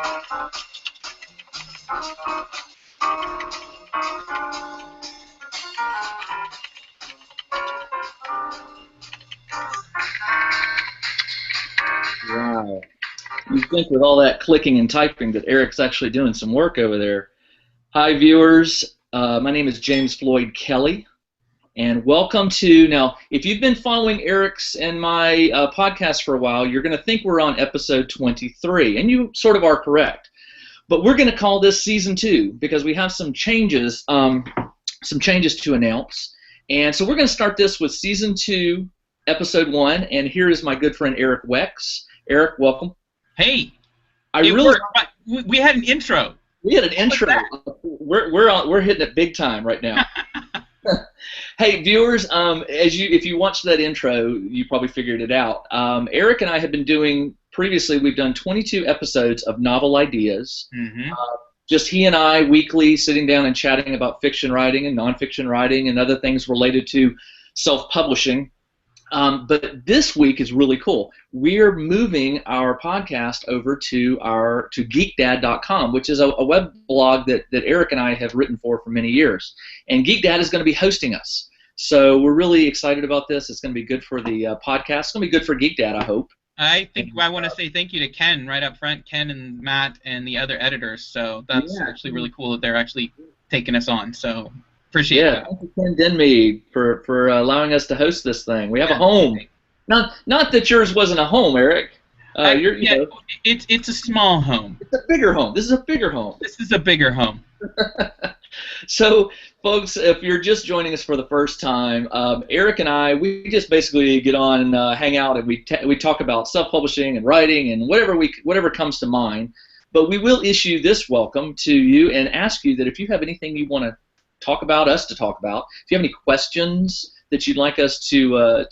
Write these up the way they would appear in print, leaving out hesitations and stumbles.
Wow. You think with all that clicking and typing that Eric's actually doing some work over there. Hi, viewers. My name is James Floyd Kelly, and welcome to, now, if you've been following Eric's and my podcast for a while, you're going to think we're on episode 23, and you sort of are correct. But we're going to call this season 2 because we have some changes to announce. And so we're going to start this with season 2, episode 1, and here is my good friend Eric Wex. Eric, welcome. Hey, We had an intro. We had an intro. We're hitting it big time right now. Hey, viewers, if you watched that intro, you probably figured it out. Eric and I have been doing previously. We've done 22 episodes of Novel Ideas. Mm-hmm. Just he and I weekly sitting down and chatting about fiction writing and nonfiction writing and other things related to self-publishing. But this week is really cool. We're moving our podcast over to geekdad.com, which is a web blog that Eric and I have written for many years. And GeekDad is going to be hosting us. So we're really excited about this. It's going to be good for the podcast. It's going to be good for GeekDad, I hope. I want to say thank you to Ken right up front, Ken and Matt and the other editors. So that's actually really cool that they're actually taking us on. So appreciate it. Thank you, Ken Denmead, for allowing us to host this thing. We have a home. Not that yours wasn't a home, Eric. It's a small home. It's a bigger home. This is a bigger home. This is a bigger home. So, folks, if you're just joining us for the first time, Eric and I, we just basically get on and hang out, and we talk about self-publishing and writing and whatever comes to mind. But we will issue this welcome to you and ask you that if you have anything you want to talk about, if you have any questions that you'd like us to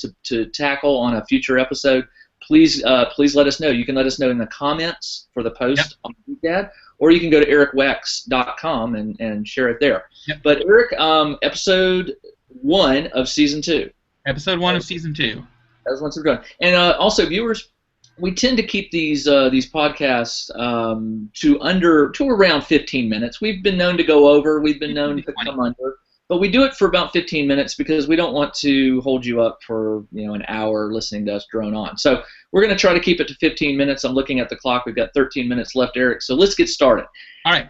tackle on a future episode, please let us know. You can let us know in the comments for the post on GeekDad, or you can go to ericwex.com and share it there. Yep. But Eric, episode 1 of season 2. Episode 1 of season 2. That's once we're done. And also, viewers, we tend to keep these podcasts to around 15 minutes. We've been known to go over. We've been known to come under. But we do it for about 15 minutes because we don't want to hold you up for an hour listening to us drone on. So we're going to try to keep it to 15 minutes. I'm looking at the clock. We've got 13 minutes left, Eric. So let's get started. All right.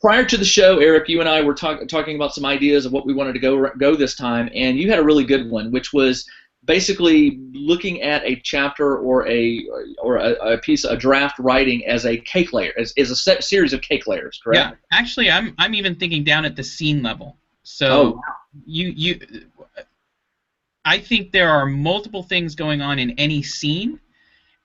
Prior to the show, Eric, you and I were talking about some ideas of what we wanted to go this time, and you had a really good one, which was basically looking at a chapter or a piece, a draft writing as a cake layer, as a series of cake layers, correct? Yeah. Actually, I'm even thinking down at the scene level. So I think there are multiple things going on in any scene,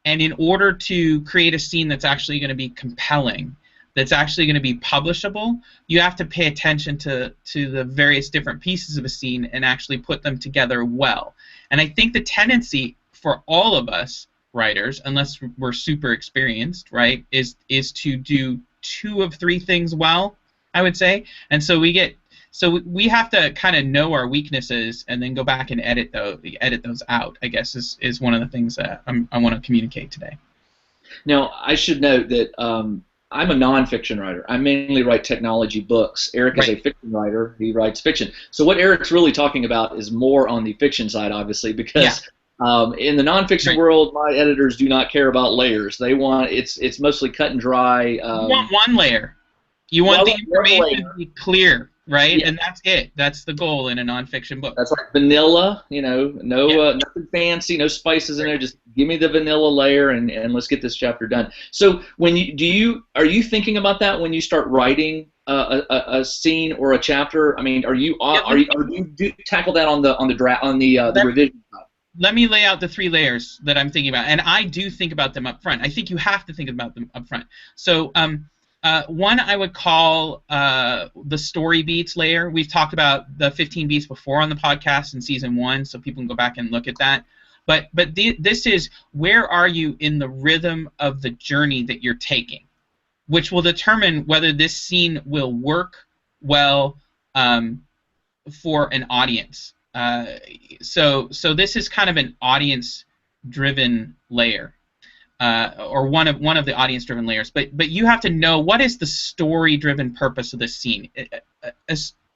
and in order to create a scene that's actually going to be compelling, that's actually going to be publishable, you have to pay attention to the various different pieces of a scene and actually put them together well. And I think the tendency for all of us writers, unless we're super experienced, right, is to do 2 of 3 things well, I would say. And so we have to kind of know our weaknesses and then go back and edit those out, I guess, is one of the things that I want to communicate today. Now, I should note that I'm a nonfiction writer. I mainly write technology books. Eric is a fiction writer. He writes fiction. So what Eric's really talking about is more on the fiction side, obviously, because in the nonfiction world, my editors do not care about layers. They want it's mostly cut and dry. You want one layer. You want the information to be clear. Right, and that's it. That's the goal in a nonfiction book. That's like vanilla, nothing fancy, no spices in there. Just give me the vanilla layer, and let's get this chapter done. So, are you thinking about that when you start writing a scene or a chapter? I mean, do you tackle that on the revision side? Let me lay out the 3 layers that I'm thinking about, and I do think about them up front. I think you have to think about them up front. So, one I would call the story beats layer. We've talked about the 15 beats before on the podcast in season 1, so people can go back and look at that. But this is, where are you in the rhythm of the journey that you're taking, which will determine whether this scene will work well for an audience. So this is kind of an audience-driven layer. or one of the audience-driven layers. But you have to know what is the story-driven purpose of this scene.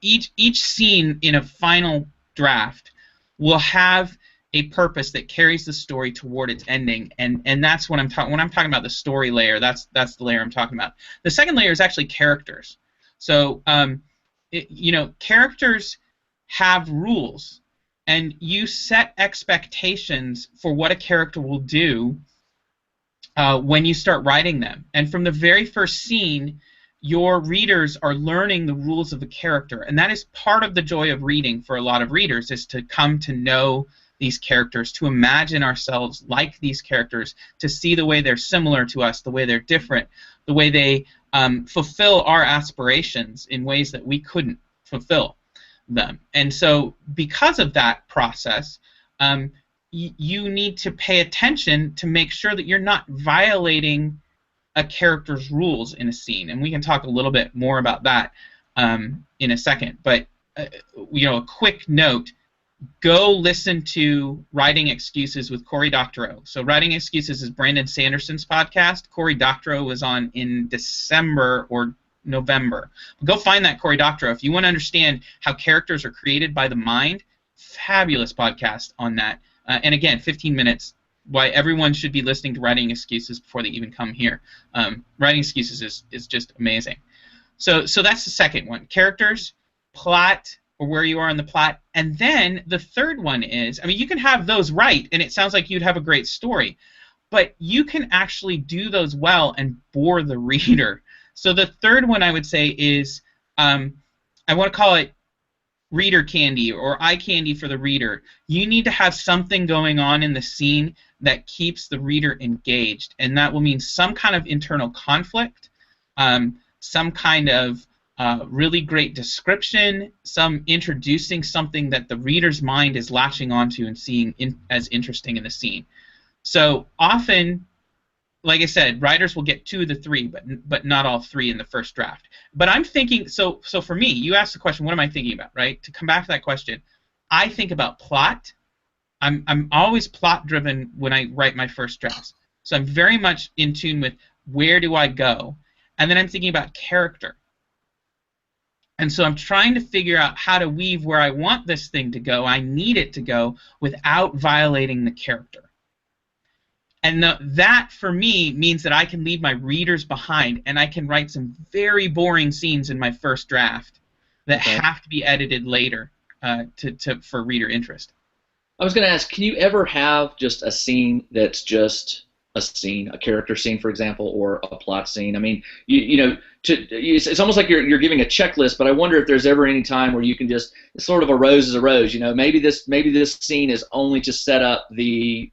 Each scene in a final draft will have a purpose that carries the story toward its ending, and that's what I'm talking when I'm talking about the story layer. That's the layer I'm talking about. The second layer is actually characters. So characters have rules, and you set expectations for what a character will do when you start writing them. And from the very first scene, your readers are learning the rules of the character, and that is part of the joy of reading for a lot of readers, is to come to know these characters, to imagine ourselves like these characters, to see the way they're similar to us, the way they're different, the way they fulfill our aspirations in ways that we couldn't fulfill them. And so because of that process, you need to pay attention to make sure that you're not violating a character's rules in a scene, and we can talk a little bit more about that in a second. But a quick note: go listen to Writing Excuses with Cory Doctorow. So Writing Excuses is Brandon Sanderson's podcast. Cory Doctorow was on in December or November. Go find that Cory Doctorow if you want to understand how characters are created by the mind. Fabulous podcast on that. And again, 15 minutes. Why everyone should be listening to Writing Excuses before they even come here. Writing Excuses is just amazing. So that's the second one. Characters, plot, or where you are in the plot. And then the third one is, you can have those right, and it sounds like you'd have a great story. But you can actually do those well and bore the reader. So the third one I would say is, I want to call it reader candy or eye candy for the reader. You need to have something going on in the scene that keeps the reader engaged, and that will mean some kind of internal conflict, some kind of really great description, some introducing something that the reader's mind is latching onto and seeing as interesting in the scene. So often, like I said, writers will get 2 of the 3, but not all 3 in the first draft. But I'm thinking, so for me, you asked the question, what am I thinking about, right? To come back to that question, I think about plot. I'm always plot-driven when I write my first drafts. So I'm very much in tune with where do I go, and then I'm thinking about character. And so I'm trying to figure out how to weave where I want this thing to go, I need it to go, without violating the character. And that, for me, means that I can leave my readers behind, and I can write some very boring scenes in my first draft that have to be edited later for reader interest. I was going to ask, can you ever have just a scene that's just a scene, a character scene, for example, or a plot scene? It's almost like you're giving a checklist, but I wonder if there's ever any time where you can just, it's sort of a rose is a rose. Maybe this scene is only to set up the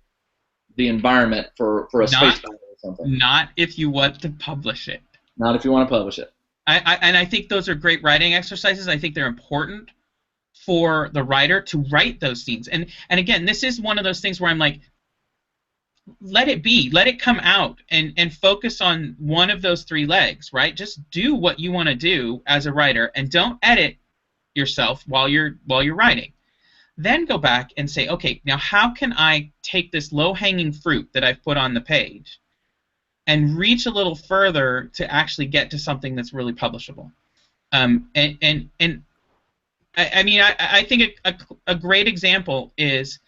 environment for a space battle or something. Not if you want to publish it. Not if you want to publish it. I think those are great writing exercises. I think they're important for the writer to write those scenes. And again, this is one of those things where I'm like, let it be, let it come out, and focus on one of those 3 legs, right? Just do what you want to do as a writer, and don't edit yourself while you're writing. Then go back and say, okay, now how can I take this low-hanging fruit that I've put on the page and reach a little further to actually get to something that's really publishable? I think a great example is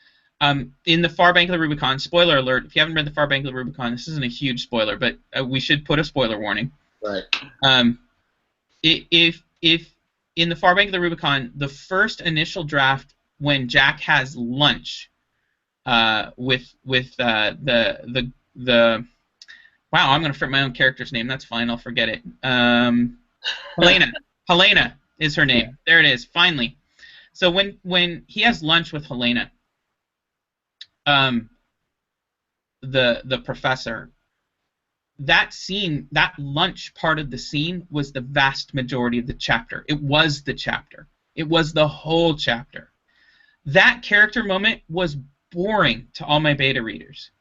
in The Far Bank of the Rubicon. Spoiler alert, if you haven't read The Far Bank of the Rubicon, this isn't a huge spoiler, but we should put a spoiler warning. Right. If in The Far Bank of the Rubicon, the first initial draft, when Jack has lunch with the wow, I'm going to forget my own character's name. That's fine. I'll forget it. Helena. Helena is her name. Yeah. There it is. Finally. So when he has lunch with Helena, the professor, that scene, that lunch part of the scene was the vast majority of the chapter. It was the chapter. It was the whole chapter. That character moment was boring to all my beta readers.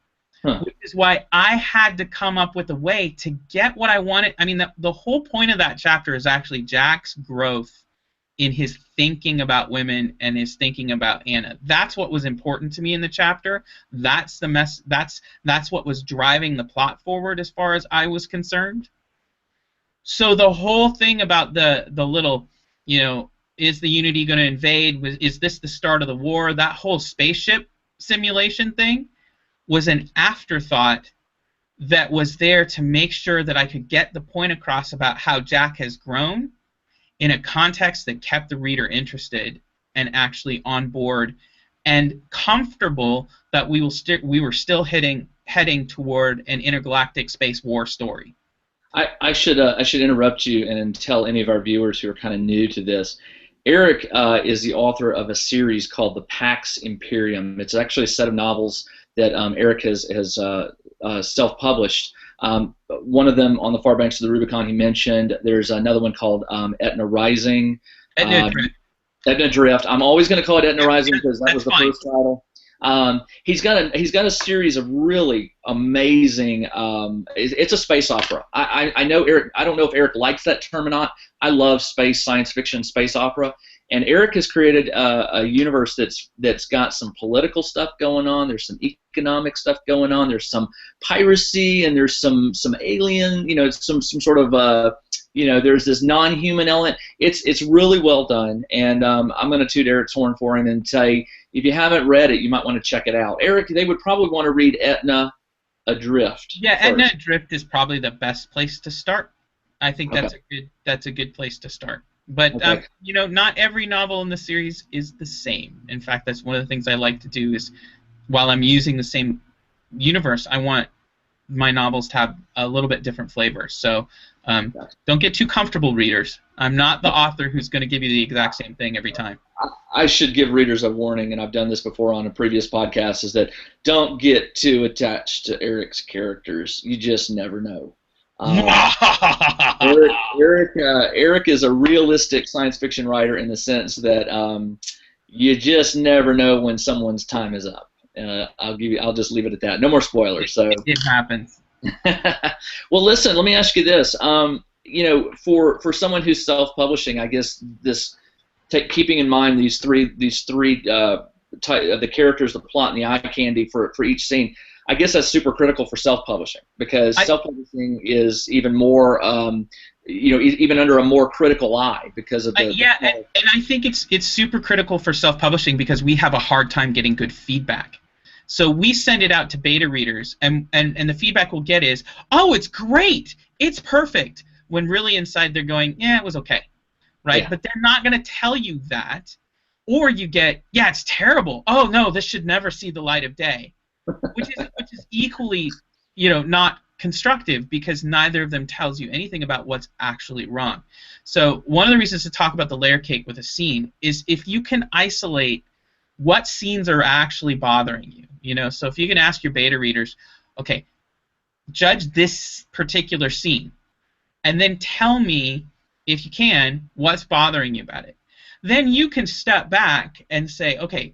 Which is why I had to come up with a way to get what I wanted. The whole point of that chapter is actually Jack's growth in his thinking about women and his thinking about Anna. That's what was important to me in the chapter. That's the mess. That's what was driving the plot forward as far as I was concerned. So the whole thing about the little, is the Unity going to invade? Is this the start of the war? That whole spaceship simulation thing was an afterthought that was there to make sure that I could get the point across about how Jack has grown in a context that kept the reader interested and actually on board and comfortable that we were still heading toward an intergalactic space war story. I should interrupt you and tell any of our viewers who are kind of new to this. Eric is the author of a series called the Pax Imperium. It's actually a set of novels that Eric has self-published. One of them, On the Far Banks of the Rubicon, he mentioned. There's another one called Etna Rising. Etna Drift. Etna Drift. I'm always going to call it Etna Rising because that was the fine. first title. He's got a series of really amazing. It's a space opera. I know Eric. I don't know if Eric likes that term or not. I love space science fiction, space opera, and Eric has created a universe that's got some political stuff going on. There's some economic stuff going on. There's some piracy, and there's some alien. Some sort of there's this non-human element. It's really well done, and I'm going to toot Eric's horn for him and say, if you haven't read it, you might want to check it out. Eric, they would probably want to read Etna Adrift. Yeah, first. Etna Adrift is probably the best place to start. I think that's a good place to start. But Okay. Not every novel in the series is the same. In fact, that's one of the things I like to do is, while I'm using the same universe, I want my novels to have a little bit different flavor. So don't get too comfortable, readers. I'm not the author who's going to give you the exact same thing every time. I should give readers a warning, and I've done this before on a previous podcast, is that don't get too attached to Eric's characters. You just never know. Eric is a realistic science fiction writer in the sense that you just never know when someone's time is up. I'll just leave it at that. No more spoilers. So it happens. Well, listen. Let me ask you this. For someone who's self-publishing, I guess keeping in mind these three the characters, the plot, and the eye candy for each scene. I guess that's super critical for self-publishing because self-publishing is even more, even under a more critical eye because of the. And I think it's super critical for self-publishing because we have a hard time getting good feedback. So we send it out to beta readers, and the feedback we'll get is, oh, it's great, it's perfect, when really inside they're going, yeah, it was okay, right? Yeah. But they're not going to tell you that, or you get, yeah, it's terrible. Oh no, this should never see the light of day. which is equally, not constructive because neither of them tells you anything about what's actually wrong. So one of the reasons to talk about the layer cake with a scene is if you can isolate what scenes are actually bothering you. So if you can ask your beta readers, okay, judge this particular scene, and then tell me, if you can, what's bothering you about it. Then you can step back and say, okay,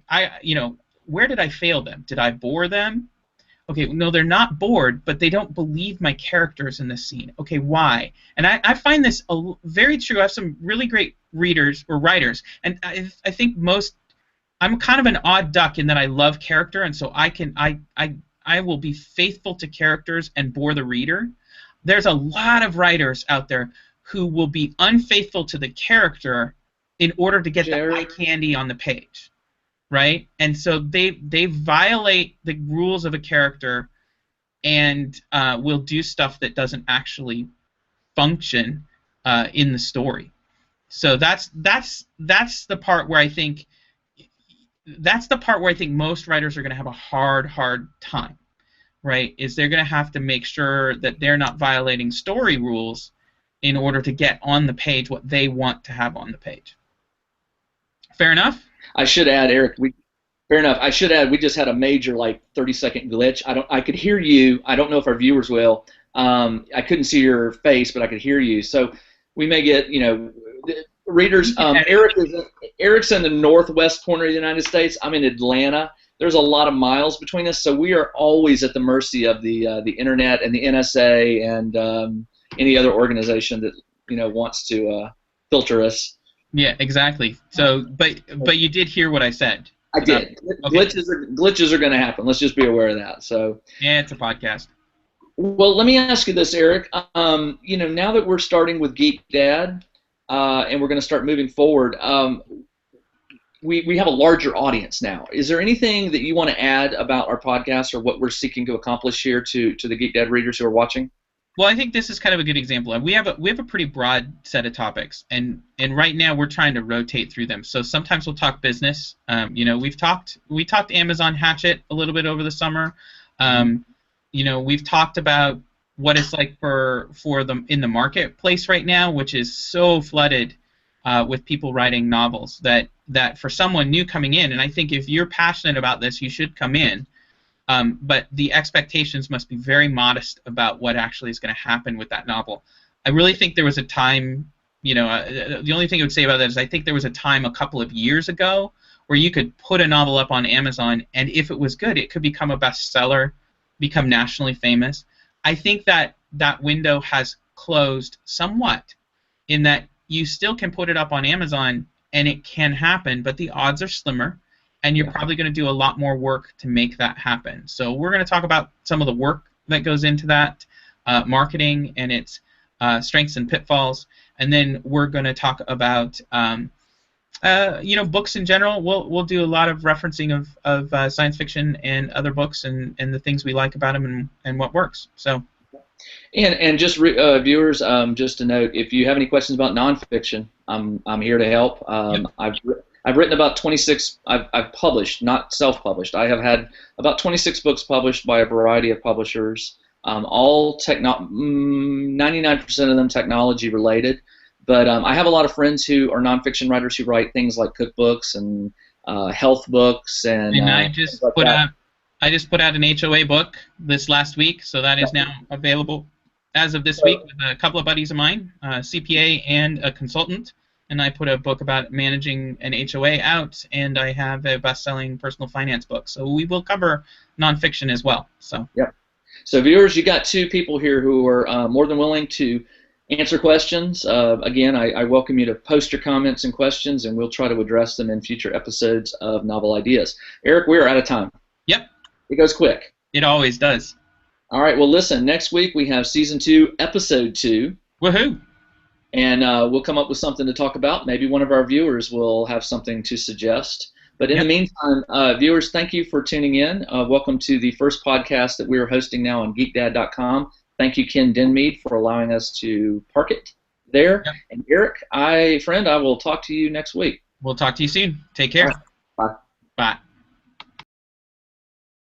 where did I fail them? Did I bore them? Okay, no, they're not bored, but they don't believe my characters in this scene. Okay, why? And I find this very true. I have some really great readers or writers, and I think I'm kind of an odd duck in that I love character, and so I will be faithful to characters and bore the reader. There's a lot of writers out there who will be unfaithful to the character in order to get the eye candy on the page. Right, and so they violate the rules of a character, and will do stuff that doesn't actually function in the story. So that's the part where I think most writers are going to have a hard time. Right, is they're going to have to make sure that they're not violating story rules in order to get on the page what they want to have on the page. Fair enough? I should add, Eric. Fair enough. I should add, we just had a major 30-second glitch. I could hear you. I don't know if our viewers will. I couldn't see your face, but I could hear you. So we may get readers. Eric's in the northwest corner of the United States. I'm in Atlanta. There's a lot of miles between us, so we are always at the mercy of the internet and the NSA and any other organization that wants to filter us. Yeah, exactly. So, but you did hear what I said. I did. Okay. Glitches are going to happen. Let's just be aware of that. So, Yeah, it's a podcast. well, let me ask you this, Eric. Now that we're starting with Geek Dad, and we're going to start moving forward, we have a larger audience now. Is there anything that you want to add about our podcast or what we're seeking to accomplish here to the Geek Dad readers who are watching? Well, I think this is kind of a good example. We have a pretty broad set of topics, and right now we're trying to rotate through them. So sometimes we'll talk business. We talked Amazon Hatchet a little bit over the summer. We've talked about what it's like for them in the marketplace right now, which is so flooded with people writing novels that for someone new coming in, and I think if you're passionate about this, you should come in. But the expectations must be very modest about what actually is going to happen with that novel. I really think there was a time, the only thing I would say about that is I think there was a time a couple of years ago where you could put a novel up on Amazon, and if it was good, it could become a bestseller, become nationally famous. I think that window has closed somewhat in that you still can put it up on Amazon, and it can happen, but the odds are slimmer. And you're probably going to do a lot more work to make that happen. So we're going to talk about some of the work that goes into that, marketing and its strengths and pitfalls, and then we're going to talk about books in general. We'll do a lot of referencing of science fiction and other books and the things we like about them and what works. So. And just viewers, just to note, if you have any questions about nonfiction, I'm here to help. I've written about 26. I've published, not self-published. I have had about 26 books published by a variety of publishers, all 99% of them technology related. But I have a lot of friends who are nonfiction writers who write things like cookbooks and health books and. And I just put out an HOA book this last week, so that is now available as of this week with a couple of buddies of mine, a CPA and a consultant. And I put a book about managing an HOA out, and I have a best-selling personal finance book. So we will cover nonfiction as well. So. Yep. So viewers, you got two people here who are more than willing to answer questions. Again, I welcome you to post your comments and questions, and we'll try to address them in future episodes of Novel Ideas. Eric, we are out of time. Yep. It goes quick. It always does. All right. Well, listen. Next week we have Season 2, Episode 2. Woohoo! And we'll come up with something to talk about. Maybe one of our viewers will have something to suggest. But in the meantime, viewers, thank you for tuning in. Welcome to the first podcast that we are hosting now on geekdad.com. Thank you, Ken Denmead, for allowing us to park it there. Yep. And Eric, I will talk to you next week. We'll talk to you soon. Take care.